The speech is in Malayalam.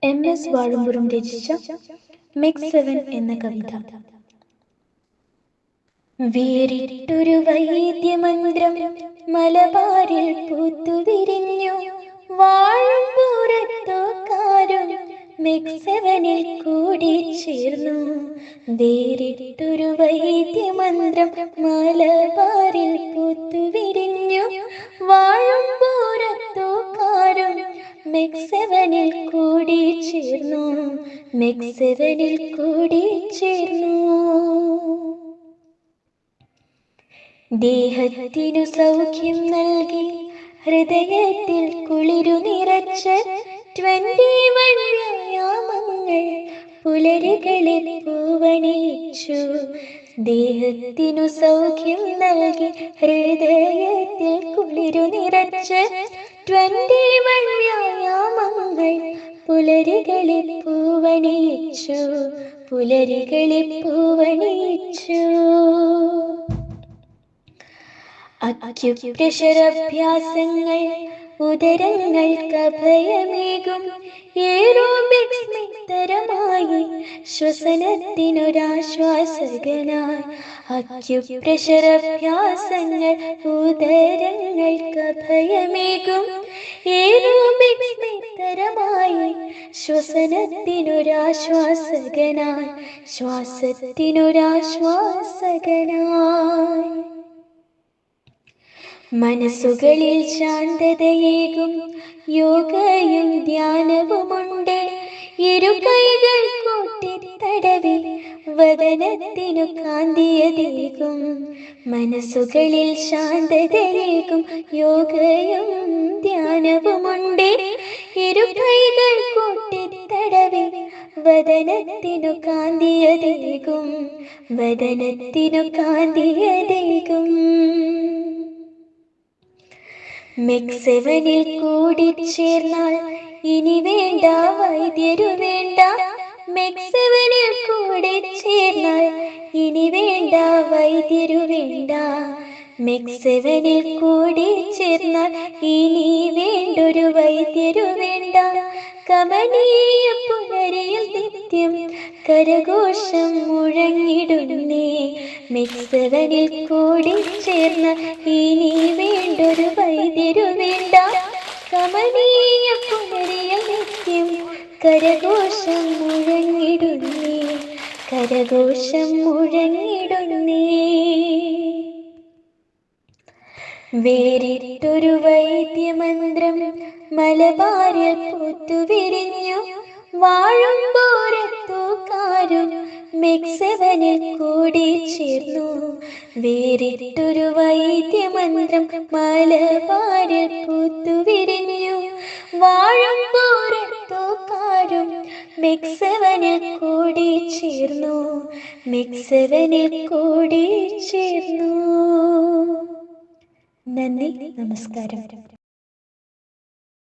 MS വാഴമ്പുറം രചിച്ച മിക്സ് 7 എന്ന കവിത. വേറിട്ടൊരു വൈദ്യമന്ത്രം മലബാറിൽ പൂത്തുവിരിഞ്ഞു. വാഴമ്പുറത്തോക്കാരും മിക്സ് 7 കൂടി ചേർന്നു. വേറിട്ടൊരു വൈദ്യമന്ത്രം മലബാറിൽ പൂത്തുവിരിഞ്ഞു. വാഴമ്പുറത്തോക്കാരും മിക്സ് 7 കൂടി ചേർന്നു. മിക്സ് 7 കൂടി ചേർന്നു. ദേഹത്തിനു സൗഖ്യം നൽകി ഹൃദയത്തിൽ കുളിരു നിറച്ച് 21 വ്യായാമങ്ങൾ പുലരികളിൽ പൂവണിയിച്ചു. ദേഹത്തിനു സൗഖ്യം നൽകി ഹൃദയത്തിൽ കുളിരു നിറച്ച് 21 വ്യായാമങ്ങൾ പുലരികളിൽ പൂവണിയിച്ചു. പുലരികളിൽ പൂവണിയിച്ചു. അക്യുപ്രഷറഭ്യാസങ്ങൾ ഉദരങ്ങൾക്ക് അഭയമേകും. ഏറോബിക്സ് നിരന്തരമായി ശ്വസനത്തിനൊരാശ്വാസകനായി. അക്യുപ്രഷറഭ്യാസങ്ങൾ ഉദരങ്ങൾക്ക് അഭയമേകും. ഏറോബിക്സ് നിരന്തരമായി ശ്വസനത്തിനൊരാശ്വാസകനായി. ശ്വാസത്തിനൊരാശ്വാസകനായി. മനസ്സുകളിൽ ശാന്തതയേകും യോഗയും ധ്യാനവുമുണ്ട്. ഇരുകൈകൾ കൂട്ടിത്തടവി വദനത്തിനു കാന്തിയതേകും. മനസ്സുകളിൽ ശാന്തതയേകും യോഗയും ധ്യാനവുമുണ്ട്. ഇരുകൈകൾ കൂട്ടിത്തടവി വദനത്തിനു കാന്തിയതേകും. വദനത്തിനു കാന്തിയതേകും. മിക്സ് 7 കൂടി ചേർന്നാൽ ഇനി വേണ്ട വൈദ്യരു വേണ്ട. മിക്സ് 7 കൂടി ചേർന്നാൽ ഇനി വേണ്ട വൈദ്യരു വേണ്ട. മിക്സ് 7 കൂടി ചേർന്നാൽ ഇനി വേണ്ടൊരു വൈദ്യരു വേണ്ട. കമനീയ പുലരിയിൽ നിത്യം കരഘോഷം മുഴങ്ങിടുന്നേ. മിക്സ് 7 കൂടി ചേർന്നാൽ ഇനി വേണ്ടൊരു വൈദ്യരു വേണ്ട. കമനീയ പുലരിയിൽ നിത്യം കരഘോഷം മുഴങ്ങിടുന്നേ. കരഘോഷം മുഴങ്ങിടുന്നേ. വേറിട്ടൊരു വൈദ്യമന്ത്രം മലബാറിൽ പൂത്തുവിരിഞ്ഞു. വാഴമ്പുറത്തോക്കാരും മിക്സ് 7 കൂടി ചേർന്നു. വേറിട്ടൊരു വൈദ്യമന്ത്രം മലബാറിൽ പൂത്തുവിരിഞ്ഞു. വാഴമ്പുറത്തോക്കാരും മിക്സ് 7 കൂടി ചേർന്നു. മിക്സ് 7 കൂടി ചേർന്നു. നന്ദി, നമസ്കാരം.